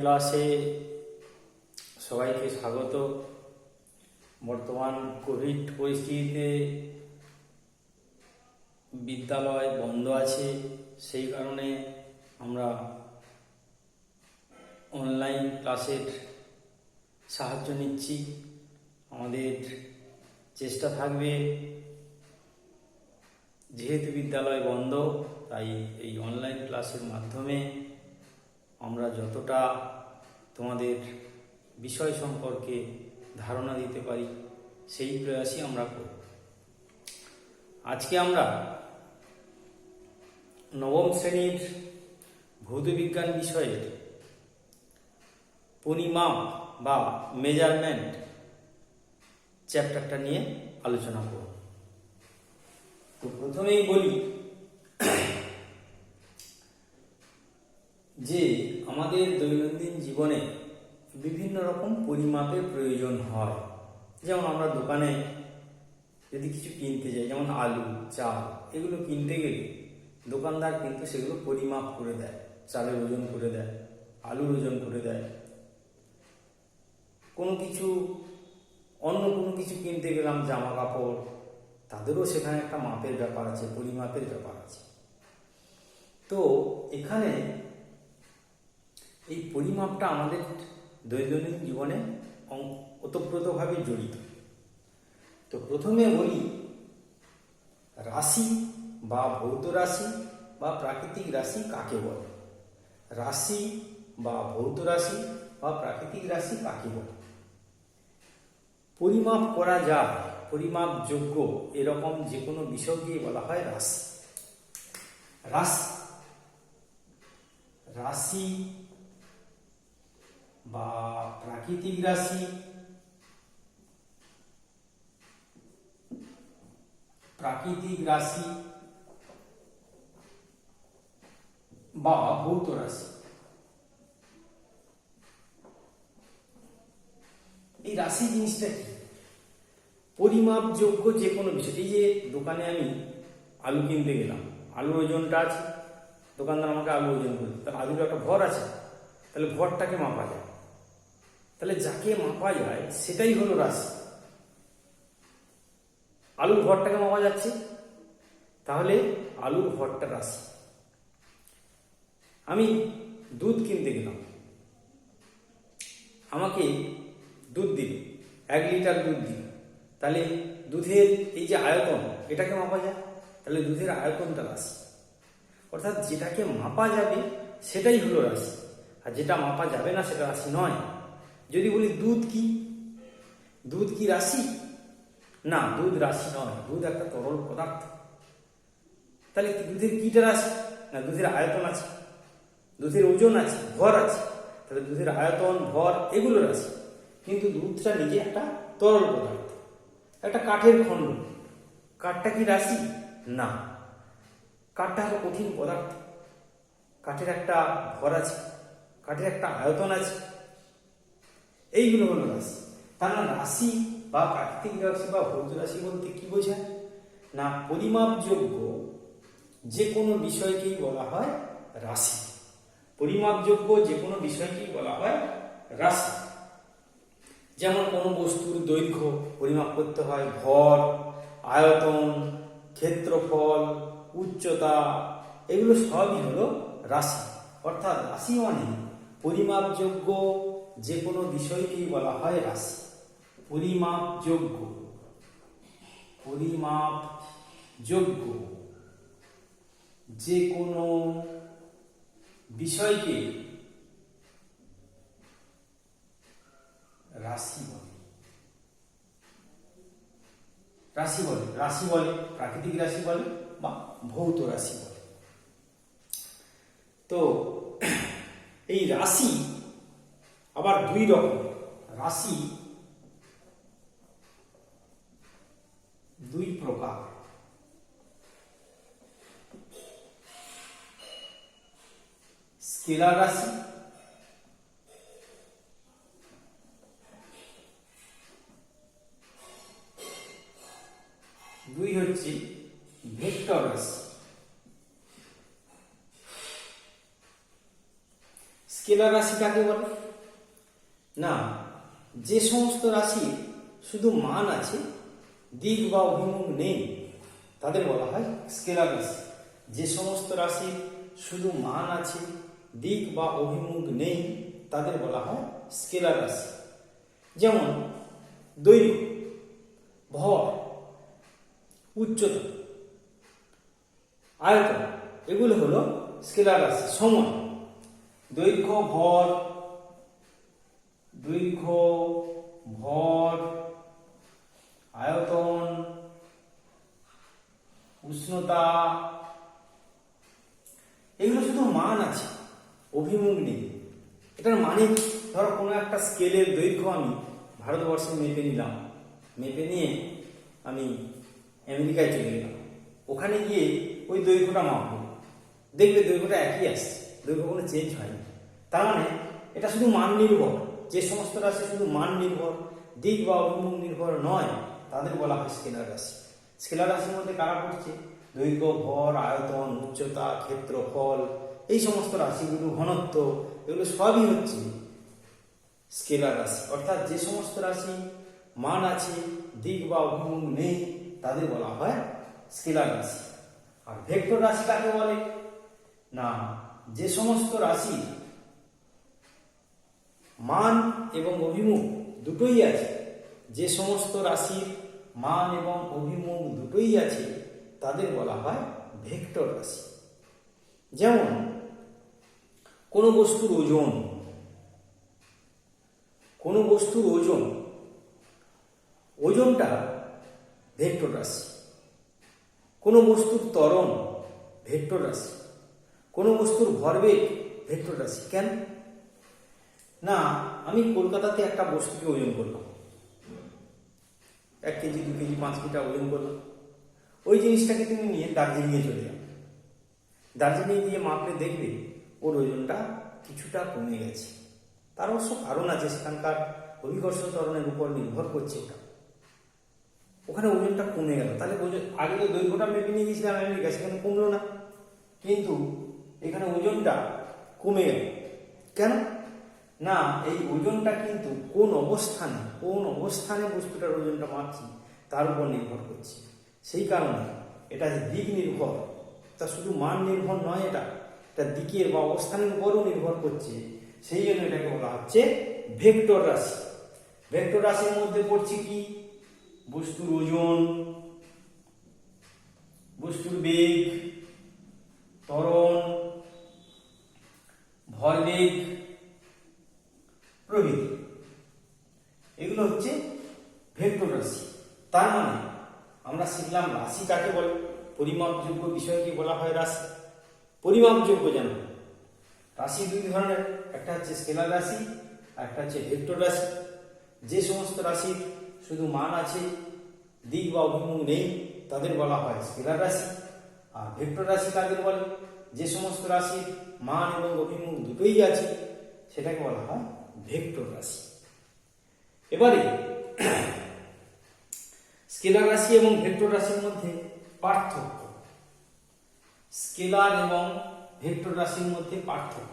ক্লাসে সবাইকে স্বাগত। বর্তমান কোভিড পরিস্থিতিতে বিদ্যালয় বন্ধ আছে, সেই কারণে আমরা অনলাইন ক্লাসের সাহায্য নিচ্ছি। আমাদের চেষ্টা থাকবে, যেহেতু বিদ্যালয় বন্ধ, তাই এই অনলাইন ক্লাসের মাধ্যমে আমরা যতটা তোমাদের বিষয় সম্পর্কে ধারণা দিতে পারি সেই প্রয়াসই আমরা করব। আজকে আমরা নবম শ্রেণীর ভৌতবিজ্ঞান বিষয়ের পরিমাপ বা মেজারমেন্ট চ্যাপ্টারটা নিয়ে আলোচনা করব। তো প্রথমেই বলি যে আমাদের দৈনন্দিন জীবনে বিভিন্ন রকম পরিমাপের প্রয়োজন হয়। যেমন আমরা দোকানে যদি কিছু কিনতে যাই, যেমন আলু, চাল, এগুলো কিনতে গেলে দোকানদার কিন্তু সেগুলো পরিমাপ করে দেয়, চালের ওজন করে দেয়, আলুর ওজন করে দেয়। অন্য কোনো কিছু কিনতে গেলাম, জামা কাপড়, তাদেরও সেখানে একটা মাপের ব্যাপার আছে, পরিমাপের ব্যাপার আছে। তো এখানে এই পরিমাপটা আমাদের দৈনন্দিন জীবনে ওতপ্রোতভাবে জড়িত। তো প্রথমে বলি, রাশি বা ভৌত রাশি বা প্রাকৃতিক রাশি কাকে বলে? রাশি বা ভৌত রাশি বা প্রাকৃতিক রাশি কাকে বলে? পরিমাপ করা যায়, পরিমাপযোগ্য এরকম যে কোনো বিষয়কেই বলা হয় রাশি। রাশি বা প্রাকৃতিক রাশি, বা ভৌত রাশি, এই রাশি জিনিসটা কি? পরিমাপযোগ্য যে কোনো বিষয়। এই যে দোকানে আমি আলু কিনতে গেলাম, আলুর ওজনটা আছে, দোকানদার আমাকে আলু ওজন করে, তাহলে আলুর একটা ভর আছে, তাহলে ভরটাকে মাপা যায়। তাহলে যাকে মাপা যায় সেটাই হলো রাশি। আলুর ভরটাকে মাপা যাচ্ছে, তাহলে আলুর ভরটা রাশি। আমি দুধ কিনতে গেলাম, আমাকে দুধ দিল, 1 লিটার দুধ দিল, তাহলে দুধের এই যে আয়তন, এটাকে মাপা যায়, তাহলে দুধের আয়তনটা রাশি। অর্থাৎ যেটাকে মাপা যাবে সেটাই হলো রাশি, আর যেটা মাপা যাবে না সেটা রাশি নয়। যদি বলি দুধ কি রাশি? না, দুধ রাশি নয়, দুধ একটা তরল পদার্থ। তাহলে দুধের কিটা রাশি? না, দুধের আয়তন আছে, দুধের ওজন আছে, ভর আছে, তাহলে দুধের আয়তন, ভর এগুলো রাশি। কিন্তু দুধটা নিজে একটা তরল পদার্থ, একটা কাঠের খণ্ড। কাঠটা কি রাশি? না, কাঠটা হলো কঠিন পদার্থ, কাঠের একটা ভর আছে, কাঠের একটা আয়তন আছে, এইগুলো হলো রাশি। তার মানে রাশি বা প্রাকৃতিক রাশি বা ভৌত রাশি বলতে কি বোঝায়? না, পরিমাপযোগ্য যে কোনো বিষয়কেই বলা হয় রাশি। পরিমাপযোগ্য যে কোনো বিষয়কেই বলা হয় রাশি। যেমন কোনো বস্তুর দৈর্ঘ্য পরিমাপ করতে হয়, ভর, আয়তন, ক্ষেত্রফল, উচ্চতা, এগুলো সবই হলো রাশি। অর্থাৎ রাশি মানে পরিমাপযোগ্য যে কোনো বিষয়কেই বলা হয় রাশি। পরিমাপযোগ্য যে কোনো বিষয়কে রাশি বলে, প্রাকৃতিক রাশি বলে বা ভৌত রাশি বলে। তো এই রাশি আবার দুই রকম। রাশি দুই প্রকার। স্কেলার রাশি দুই হচ্ছে ভেক্টর রাশি। স্কেলার রাশি কাকে বলে? না, যে সমস্ত রাশির শুধু মান আছে, দিক বা অভিমুখ নেই, তাদের বলা হয় স্কেলার রাশি। যে সমস্ত রাশির শুধু মান আছে, দিক বা অভিমুখ নেই, তাদের বলা হয় স্কেলার রাশি। যেমন দৈর্ঘ্য, ভর, উচ্চতা, আয়তন, এগুলো হলো স্কেলার রাশি। সময়, দৈর্ঘ্য, ভর, আয়তন, উষ্ণতা, এগুলো শুধু মান আছে, অভিমুখ নেই। এটার মানে ধরো কোনো একটা স্কেলের দৈর্ঘ্য আমি ভারতবর্ষে মেপে নিলাম, মেপে নিয়ে আমি আমেরিকায় চলে গেলাম, ওখানে গিয়ে ওই দৈর্ঘ্যটা মাপবো, দেখবে দৈর্ঘ্যটা একই আসছে, দৈর্ঘ্য কোনো চেঞ্জ হয়নি। তার মানে এটা শুধু মান নির্ভর। যে সমস্ত রাশি শুধু মান নির্ভর, দিক বা অভিমুখ নির্ভর নয়, তাদের বলা হয় স্কেলার রাশি। স্কেলার রাশির মধ্যে কারা পড়ছে? দৈর্ঘ্য, ভর, আয়তন, উচ্চতা, ক্ষেত্রফল, এই সমস্ত রাশিগুলো, ঘনত্ব, এগুলো সবই হচ্ছে স্কেলার রাশি। অর্থাৎ যে সমস্ত রাশি মান আছে, দিক বা অভিমুখ নেই, তাদের বলা হয় স্কেলার রাশি। আর ভেক্টর রাশি কাকে বলে? না, যে সমস্ত রাশি মান এবং অভিমুখ দুটোই আছে, যে সমস্ত রাশির মান এবং অভিমুখ দুটোই আছে, তাদের বলা হয় ভেক্টর রাশি। যেমন কোনো বস্তুর ওজন, ওজনটা ভেক্টর রাশি। কোনো বস্তুর ত্বরণ ভেক্টর রাশি। কোনো বস্তুর ভরবেগ ভেক্টর রাশি। কেন? না, আমি কলকাতাতে একটা বস্তুকে ওজন করলাম, 1 কেজি, 2 কেজি, 5 কেজি ওজন করলাম। ওই জিনিসটাকে তুমি নিয়ে দার্জিলিংয়ে চলে যাও, দার্জিলিং গিয়ে মাপলে দেখবে ওর ওজনটা কিছুটা কমে গেছে। তার অবশ্য কারণ আছে, সেখানকার অভিকর্ষ ত্বরণের উপর নির্ভর করছে ওটা, ওখানে ওজনটা কমে গেল। তাহলে আগে তো দৈর্ঘ্যটা মেপে নিয়ে গেছিলাম আমেরিকা, সেখানে কমলো না, কিন্তু এখানে ওজনটা কমে গেল। কেন? না, এই ওজনটা কিন্তু কোন অবস্থানে বস্তুটার ওজনটা মাপছি তার উপর নির্ভর করছে। সেই কারণে এটা দিক নির্ভর, তা শুধু মান নির্ভর নয়, এটা দিকের বা অবস্থানের উপরও নির্ভর করছে। সেই জন্য এটাকে বলা হচ্ছে ভেক্টর রাশি। ভেক্টর রাশির মধ্যে পড়ছে কি? বস্তুর ওজন, বস্তুর বেগ, ত্বরণ, ভরবেগ প্রভৃতি, এগুলো হচ্ছে ভেক্টর রাশি। তার মানে আমরা শিখলাম রাশি কাকে বলে, পরিমাপযোগ্য বিষয়কে বলা হয় রাশি। পরিমাপযোগ্য যেন রাশি দুই ধরনের, একটা হচ্ছে স্কেলার রাশি আর একটা হচ্ছে ভেক্টর রাশি। যে সমস্ত রাশির শুধু মান আছে, দিক বা অভিমুখ নেই, তাদের বলা হয় স্কেলার রাশি। আর ভেক্টর রাশি কাদের বলে? যে সমস্ত রাশির মান এবং অভিমুখ দুটোই আছে, সেটাকে বলা হয় ভেক্টর রাশি। এবারে স্কেলার রাশি এবং ভেক্টর রাশির মধ্যে পার্থক্য, স্কেলার এবং ভেক্টর রাশির মধ্যে পার্থক্য।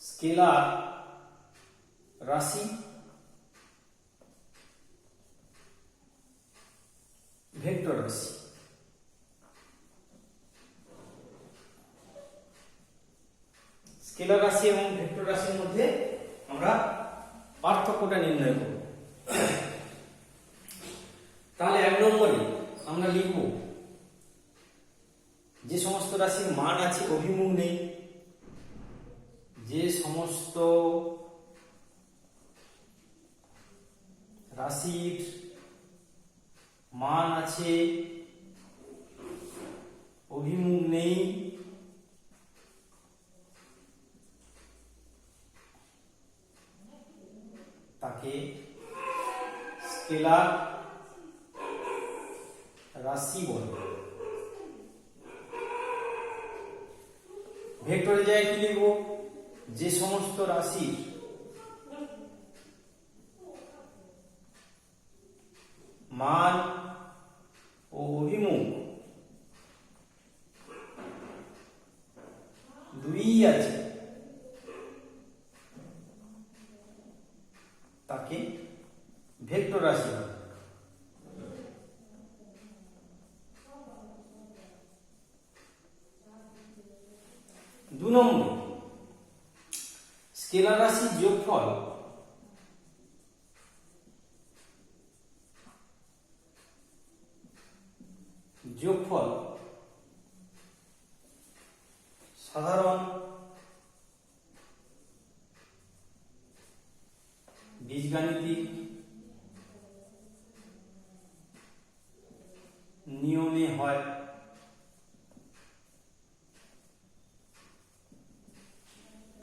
স্কেলার রাশি, ভেক্টর রাশি। স্কেলার রাশি এবং ভেক্টর রাশির মধ্যে আমরা পার্থক্যটা নির্ণয় করব। তাহলে 1 নম্বরে আমরা লিখব যে সমস্ত রাশির মান আছে, অভিমুখ নেই। যে সমস্ত রাশির মান আছে, অভিমুখ নেই, তাকে স্কেলার রাশি বলে। ভেক্টরে যায় কি লিখব? যে সমস্ত রাশির মান ও অভিমুখ তাকে ভেক্টর রাশি বলে। 2 নম্বর, স্কেলার রাশির যোগফল সাধারণ বীজগাণিতিক নিয়মে হয়।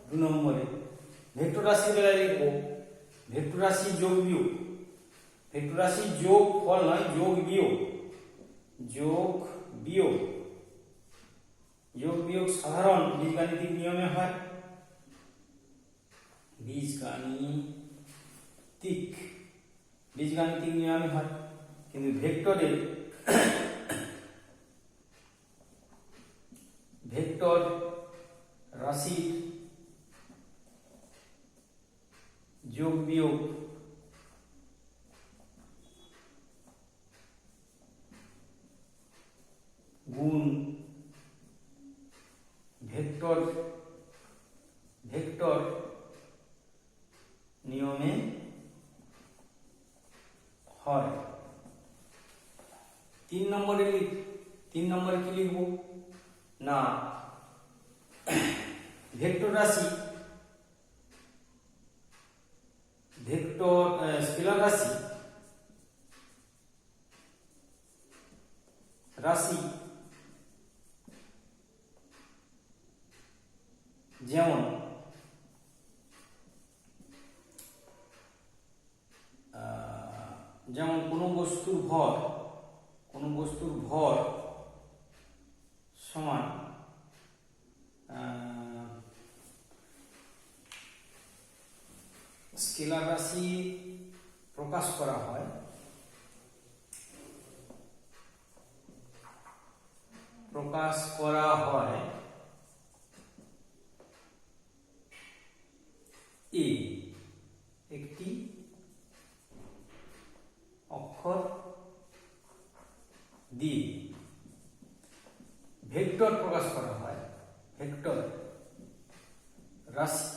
2 নম্বরে ভেক্টর রাশির বেলায় লিখব ভেক্টর রাশি যোগ বিয়োগ, ভেক্টর রাশি যোগ ফল নয়, যোগ বিয়োগ, যোগ বিয়োগ, যোগ বিয়োগ সাধারণ বীজগাণিতিক নিয়মে হয়। বীজগাণিতিক নিয়মে হয়, কিন্তু ভেক্টর রাশির যোগ বিয়োগ গুণ ভেক্টর নিয়মে হয়। 3 নম্বরে কি লিখব না, ভেক্টর রাশি স্কেলার রাশি যেমন কোনো বস্তুর ভর সমান স্কেলার রাশি প্রকাশ করা হয় এ একটি অক্ষর দিয়ে। ভেক্টর প্রকাশ করা হয়, ভেক্টর রাশি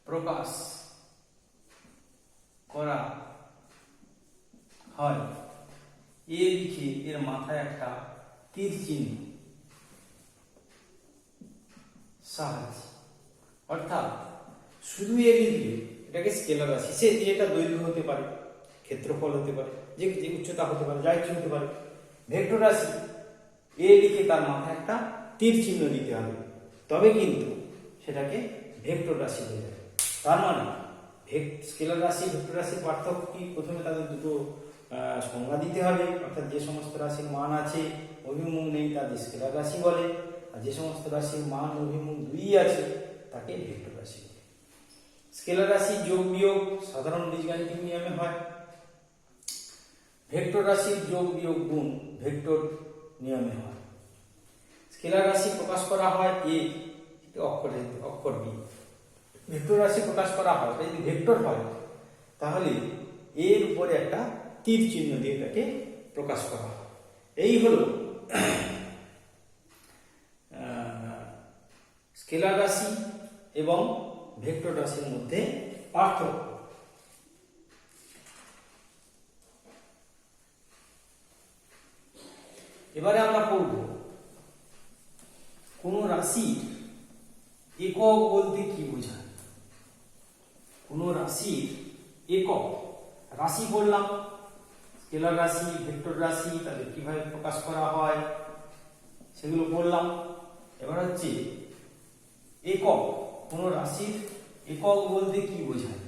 প্রকাশ করা হয় এ লিখে এর মাথায় একটা তীর চিহ্ন সাহায্যে। অর্থাৎ শুধু এ লিখলে এটাকে স্কেলার রাশি, সে এটা দৈর্ঘ্য হতে পারে, ক্ষেত্রফল হতে পারে, যে উচ্চতা হতে পারে, যা ইচ্ছে হতে পারে। ভেক্টর রাশি এ লিখে তার মাথায় একটা তীর চিহ্ন দিতে হবে, তবে কিন্তু সেটাকে ভেক্টর রাশি হয়ে যাবে। তার মানে স্কেলার রাশি ভেক্টর রাশির পার্থক্য কি? প্রথমে তাদের দুটো সংজ্ঞা দিতে হবে, অর্থাৎ যে সমস্ত রাশির মান আছে অভিমুখ নেই তাদের স্কেলার রাশি বলে, আর যে সমস্ত রাশির মান অভিমুখ 2 আছে তাকে ভেক্টর রাশি বলে। স্কেলার রাশি যোগ বিয়োগ সাধারণ বীজগাণিতিক নিয়মে হয়। ভেক্টর রাশির যোগ বিয়োগ গুণ ভেক্টর নিয়মে হয়। স্কেলার রাশি প্রকাশ করা হয় এ অক্ষর দিয়ে। ভেক্টর রাশি প্রকাশ করা হয়, যদি ভেক্টর হয় তাহলে এর উপরে একটা তীর চিহ্ন দিয়ে তাকে প্রকাশ করা হয়। এই হলো স্কেলার রাশি এবং ভেক্টর রাশির মধ্যে পার্থক্য। এবারে আমরা পড়ব কোন রাশির একক বলতে কি বোঝায়। কোন রাশির একক, রাশি বললাম, স্কেলার রাশি, ভেক্টর রাশি, তাদের কিভাবে প্রকাশ করা হয় সেগুলো বললাম। এবার হচ্ছে একক, কোন রাশির একক বলতে কি বোঝায়।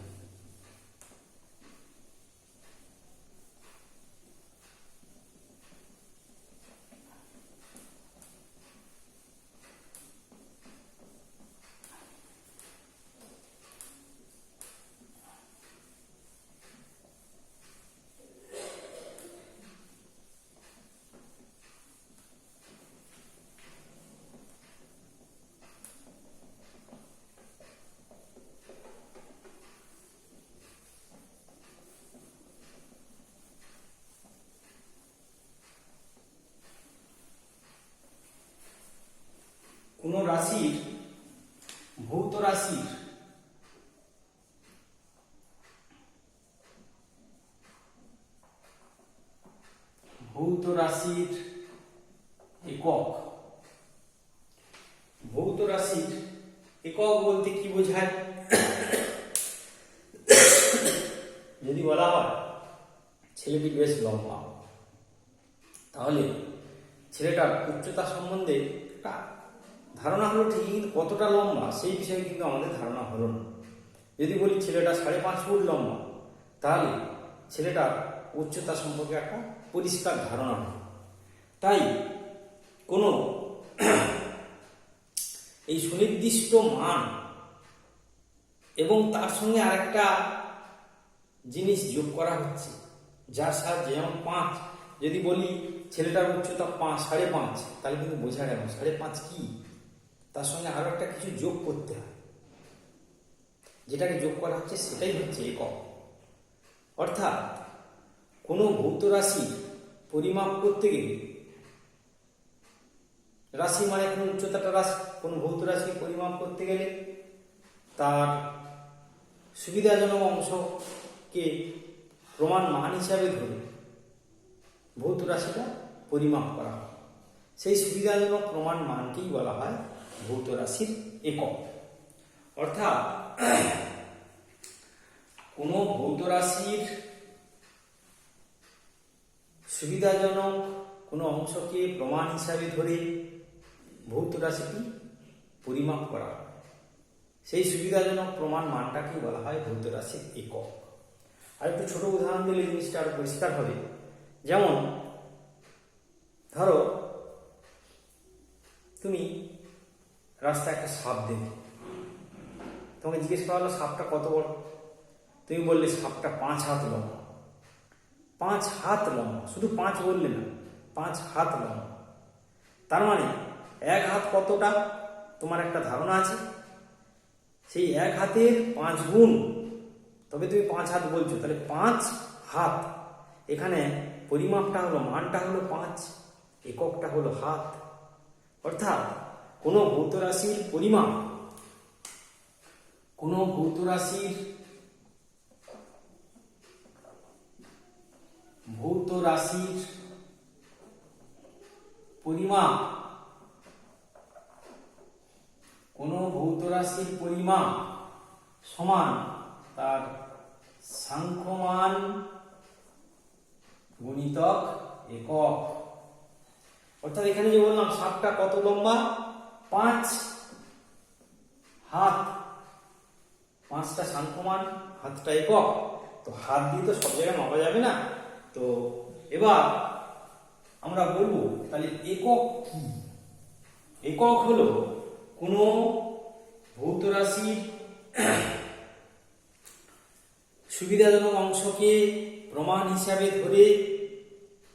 ভৌত রাশির একক। ভৌত রাশির একক বলতে কি বোঝায়? যদি বলা হয় ছেলেটি বেশ লম্বা, তাহলে ছেলেটার উচ্চতা সম্বন্ধে একটা ধারণা হলো ঠিকই, কিন্তু কতটা লম্বা সেই বিষয়ে কিন্তু আমাদের ধারণা হলো না। যদি বলি ছেলেটা 5.5 ফুট লম্বা, তাহলে ছেলেটার উচ্চতা সম্পর্কে একটা পরিষ্কার ধারণা হয়। তাই কোনো এই সুনির্দিষ্ট মান এবং তার সঙ্গে আরেকটা জিনিস যোগ করা হচ্ছে, যার সাহায্যে, যেমন 5, যদি বলি ছেলেটার উচ্চতা 5.5, তাহলে কিন্তু বোঝা গেল 5.5 কি, তার সঙ্গে আরো একটা কিছু যোগ করতে হয়, যেটাকে যোগ করা হচ্ছে সেটাই হচ্ছে একক। অর্থাৎ কোনো ভৌত রাশি পরিমাপ করতে গেলে, রাশি মানে কোনো উচ্চতাটা রাশি, কোনো ভৌত রাশি পরিমাপ করতে গেলে তার সুবিধাজনক অংশকে প্রমাণ মান হিসাবে ধরে ভৌত রাশিটা পরিমাপ করা হয়। সেই সুবিধাজনক প্রমাণ মানকেই বলা হয় ভৌত রাশির একক। অর্থাৎ কোনো ভৌত রাশির সুবিধাজনক কোনো অংশকে প্রমাণ হিসাবে ধরে ভৌত রাশিটি পরিমাপ করা হয়। সেই সুবিধাজনক প্রমাণ মানটাকেই বলা হয় ভৌত রাশির একক। আর একটু ছোট উদাহরণ দিলে জিনিসটা আরো পরিষ্কার হবে। যেমন ধরো তুমি রাস্তায় একটা সাপ দেখলে, তোমাকে জিজ্ঞেস করা হলো সাপটা কত বড়, তুমি বললে সাপটা 5 হাত লম্বা। 5 হাত লম্বা, শুধু 5 বললে না, 5 হাত লম্বা। তার মানে 1 হাত কতটা তোমার একটা ধারণা আছে, সেই 1 হাতের 5 গুণ, তবে তুমি 5 হাত বলছো, তাহলে 5 হাত। এখানে পরিমাপটা হলো, মানটা হলো 5, এককটা হলো হাত। অর্থাৎ কোনো ভৌত রাশির পরিমাপ, কোনো ভৌত রাশির পরিমাপ, কোনো ভৌত রাশির পরিমাপ সমান তার সাংখ্যমান গুণিতক একক। অর্থাৎ এখানে যে বললাম সাপটা কত লম্বা, 5 হাত, 5টা সাংখ্যমান, হাতটা একক, তো হাত দিয়ে তো সব জায়গায় মাপা যাবে না। তো এবার আমরা বলবো তাহলে একক কি। একক হলো কোনো ভৌত রাশির সুবিধাজনক অংশকে প্রমাণ হিসাবে ধরে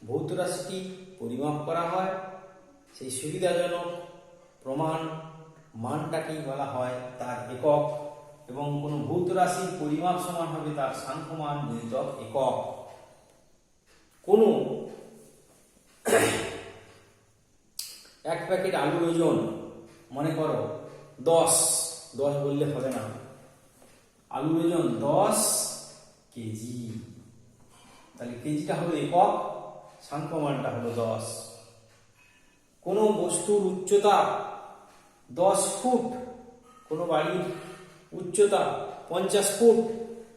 ভৌত রাশিটি পরিমাপ করা হয়। সেই সুবিধাজনক প্রমাণ মানটাকেই বলা হয় তার একক, এবং কোনো ভৌত রাশির পরিমাপ সমান হবে তার সাংখ্যমান গুণিতক একক। কোনো 1 প্যাকেট আলুর ওজন, মনে করো 10 বললে হবে না, আলুর ওজন 10 কেজি, তাহলে কেজিটা হলো একক, সাংখ্যমানটা হলো 10। কোনো বস্তুর উচ্চতা 10 ফুট, কোনো বাড়ির উচ্চতা 50 ফুট,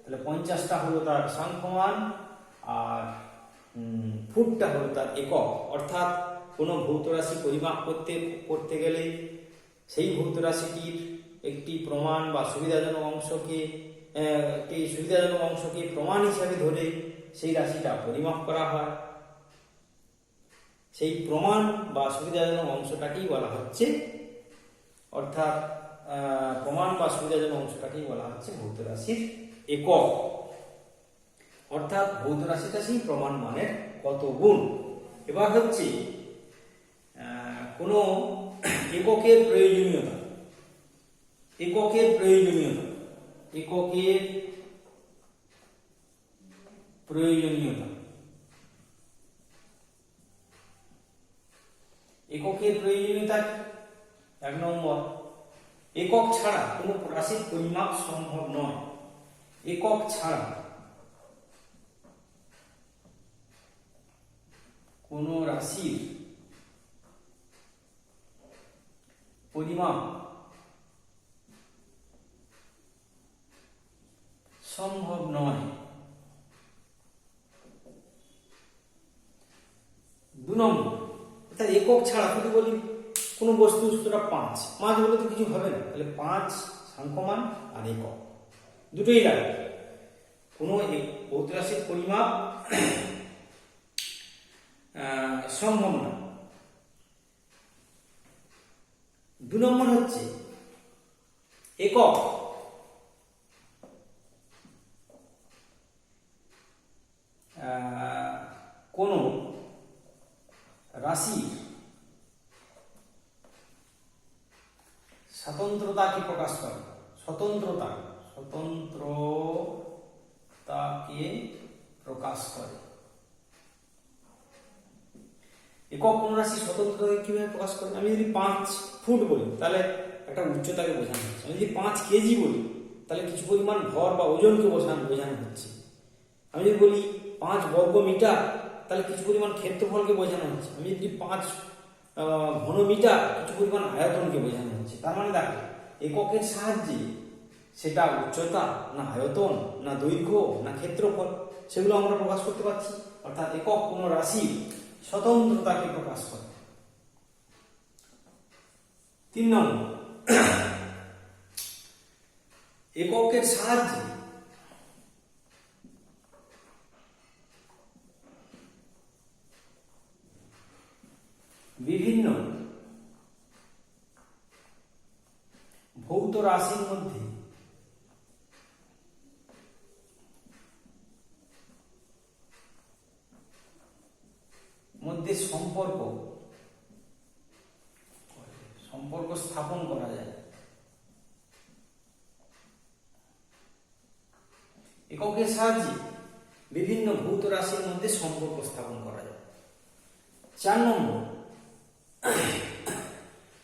তাহলে 50টা হলো তার সাংখ্যমান আর ফুটটা হলো তার একক। অর্থাৎ কোনো ভৌত রাশি পরিমাপ করতে গেলে সেই ভৌত রাশিটির একটি প্রমাণ বা সুবিধাজনক অংশকে প্রমাণ হিসাবে ধরে সেই রাশিটা পরিমাপ করা হয়। সেই প্রমাণ বা সুবিধাজনক অংশটাকেই বলা হচ্ছে, অর্থাৎ প্রমাণ বা সুবিধাজনক অংশটাকেই বলা হচ্ছে ভৌত রাশির একক। অর্থাৎ ভৌত রাশিটা সেই প্রমাণ মানের কত গুণ। এবার হচ্ছে কোন এককের প্রয়োজনীয়তা। এককের প্রয়োজনীয়তা এক নম্বর, একক ছাড়া কোনো রাশির পরিমাপ সম্ভব নয়। একক ছাড়া কোনো রাশির পরিমাপ সম্ভব নয়। 2 নম্বর, অর্থাৎ একক ছাড়া যদি বলি কোনো বস্তু সেটা 5 বলে তো কিছু হবে না, তাহলে 5 সাংখ্যমান আর একক দুটোই লাগবে। কোনো ভৌত রাশির পরিমাপ সম্ভব না। 2 নম্বর হচ্ছে একক কোন রাশির স্বতন্ত্রতাকে প্রকাশ করে। স্বতন্ত্রতাকে প্রকাশ করে। একক কোন রাশি স্বতন্ত্রতাকে কিভাবে প্রকাশ করে? আমি যদি 5 ফুট বলি তাহলে একটা উচ্চতাকে বোঝানো হচ্ছে। আমি যদি 5 কেজি বলি তাহলে কিছু পরিমাণ ভর বা ওজনকে বোঝানো হচ্ছে। আমি যদি বলি 5 বর্গ মিটার তাহলে কিছু পরিমাণ ক্ষেত্রফলকে বোঝানো হচ্ছে। আমি যদি 5 ঘনমিটার কিছু পরিমাণ আয়তনকে বোঝানো হচ্ছে। তার মানে দেখো, এককের সাহায্যে সেটা উচ্চতা না আয়তন না দৈর্ঘ্য না ক্ষেত্রফল সেগুলো আমরা প্রকাশ করতে পারছি। অর্থাৎ একক কোনো রাশির স্বতন্ত্রতাকে প্রকাশ করে। 3 নম্বর, এককের সাহায্যে বিভিন্ন ভৌত রাশির মধ্যে সম্পর্ক স্থাপন করা যায়। এককের সাহায্যে বিভিন্ন ভৌত রাশির মধ্যে সম্পর্ক স্থাপন করা যায়। 4 নম্বর,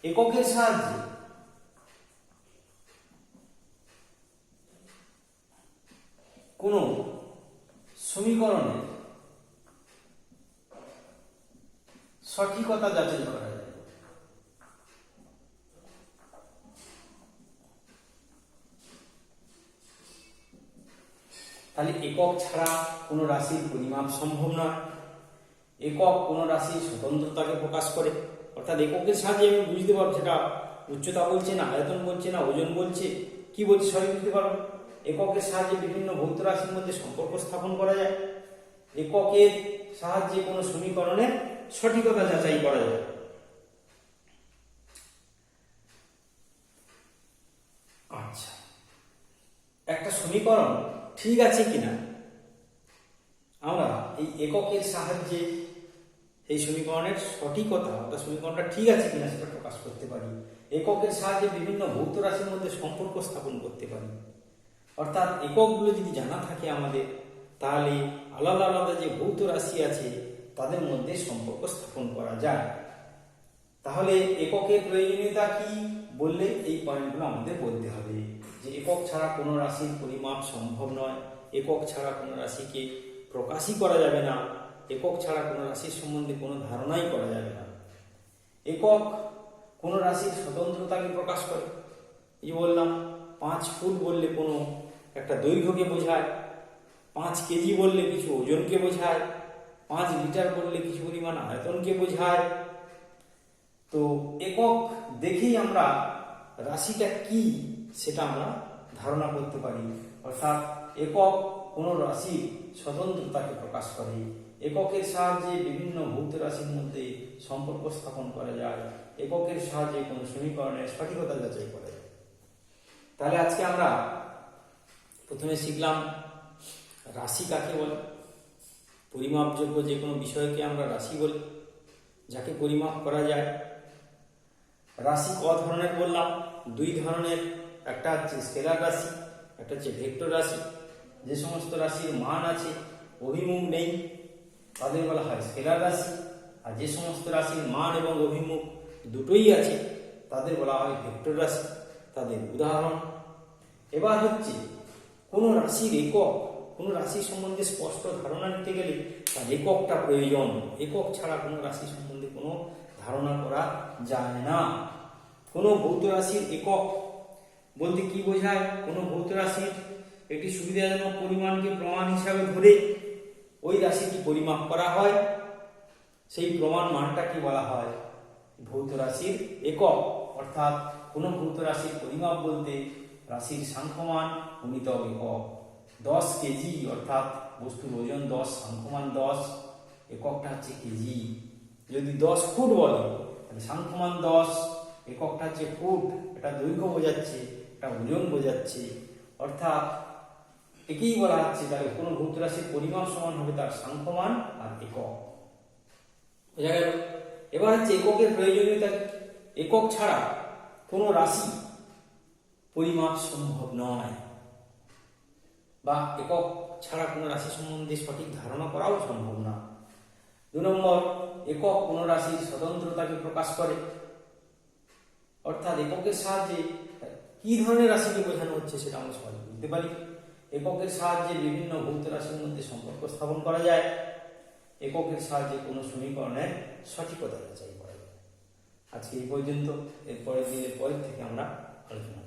এককের সাহায্যে কোনো সমীকরণের সঠিকতা যাচাই করা যায়। তাহলে একক ছাড়া কোনো রাশির পরিমাপ সম্ভব নয়। একক কোনো রাশির স্বতন্ত্রতাকে প্রকাশ করে। অর্থাৎ এককের সাহায্যে আমি বুঝতে পারবো সেটা উচ্চতা বলছে না আয়তন বলছে না ওজন বলছে কি বলছে সবই বুঝতে পারবো। এককের সাহায্যে বিভিন্ন ভৌত রাশির মধ্যে সম্পর্ক স্থাপন করা যায়। এককের সাহায্যে কোনো সমীকরণের সঠিকতা যাচাই করা যায়। আচ্ছা, একটা সমীকরণ ঠিক আছে কিনা আমরা এই এককের সাহায্যে এই সমীকরণের সঠিকতা অর্থাৎ সমীকরণটা ঠিক আছে কিনা সেটা প্রকাশ করতে পারি। এককের সাহায্যে বিভিন্ন ভৌত রাশির মধ্যে সম্পর্ক স্থাপন করতে পারি। অর্থাৎ এককগুলো যদি জানা থাকে আমাদের, তাহলে আলাদা আলাদা যে ভৌত রাশি আছে তাদের মধ্যে সম্পর্ক স্থাপন করা যায়। তাহলে এককের প্রয়োজনীয়তা কি বললে এই পয়েন্টগুলো আমাদের বলতে হবে যে একক ছাড়া কোনো রাশির পরিমাপ সম্ভব নয়, একক ছাড়া কোনো রাশিকে প্রকাশই করা যাবে না, একক ছাড়া কোনো রাশির সম্বন্ধে কোনো ধারণাই করা যাবে না। একক কোনো রাশির স্বতন্ত্রতাকে প্রকাশ করে। এই বললাম 5 ফুট বললে কোনো একটা দৈর্ঘ্যকে বোঝায়, 5 কেজি বললে কিছু ওজনকে বোঝায়, 5 লিটার বললে কিছু পরিমাণ আয়তনকে বোঝায়। তো একক দেখেই আমরা রাশিটা কি সেটা আমরা ধারণা করতে পারি। অর্থাৎ একক কোনো রাশির স্বতন্ত্রতাকে প্রকাশ করে। এককের সাহায্যে বিভিন্ন ভৌত রাশির মধ্যে সম্পর্ক স্থাপন করা যায়। এককের সাহায্যে কোনো সমীকরণের সঠিকতা যাচাই করা যায়। তাহলে আজকে আমরা প্রথমে শিখলাম রাশি কাকে বলে। পরিমাপযোগ্য যে কোনো বিষয়কে আমরা রাশি বলি, যাকে পরিমাপ করা যায়। রাশি ক ধরনের বললাম? 2 ধরনের। একটা হচ্ছে স্কেলার রাশি, একটা হচ্ছে ভেক্টর রাশি। যে সমস্ত রাশির মান আছে অভিমুখ নেই তাদের বলা হয় স্কেলার রাশি, আর যে সমস্ত রাশির মান এবং অভিমুখ দুটোই আছে তাদের বলা হয় ভেক্টর রাশি। তাদের উদাহরণ এবার হচ্ছে কোনো রাশির একক কোনো রাশি সম্বন্ধে স্পষ্ট ধারণা নিতে গেলে তার এককটা প্রয়োজন। একক ছাড়া কোনো রাশি সম্বন্ধে কোনো ধারণা করা যায় না। কোনো ভৌত রাশির একক বলতে কি বোঝায়? কোনো ভৌত রাশির একটি সুবিধাজনক পরিমাণকে প্রমাণ হিসাবে ধরে ওই রাশিটি পরিমাপ করা হয়, সেই প্রমাণ মানটাকে বলা হয় ভৌত রাশির একক। অর্থাৎ কোনো ভৌত রাশির পরিমাপ বলতে রাশির সাংখ্যমান গুণিতক একক। 10 কেজি অর্থাৎ বস্তুর ওজন 10, সাংখ্যমান 10, এককটা হচ্ছে কেজি। যদি 10 ফুট বলে তাহলে সাংখ্যমান 10, এককটা হচ্ছে ফুট। এটা দৈর্ঘ্য বোঝাচ্ছে, এটা ওজন বোঝাচ্ছে। অর্থাৎ একেই বলা হচ্ছে তাহলে কোনো ভৌত রাশির পরিমাপ সমান হবে তার সাংখ্যমান আর একক। বোঝা গেল? এবার হচ্ছে এককের প্রয়োজনীয়তা। একক ছাড়া কোনো রাশি পরিমাপ সম্ভব নয়, বা একক ছাড়া কোনো রাশি সম্বন্ধে সঠিক ধারণা করাও সম্ভব না। 2 নম্বর, একক কোনো রাশির স্বতন্ত্রতাকে প্রকাশ করে। অর্থাৎ এককের সাহায্যে কি ধরনের রাশিকে বোঝানো হচ্ছে সেটা আমরা সহজে বুঝতে পারি। এককের সাহায্যে বিভিন্ন ভৌত রাশির মধ্যে সম্পর্ক স্থাপন করা যায়। এককের সাহায্যে কোনো সমীকরণের সঠিকতা যাচাই করা যায়। আজকে এই পর্যন্ত। এরপরের দিনের পরের থেকে আমরা আলোচনা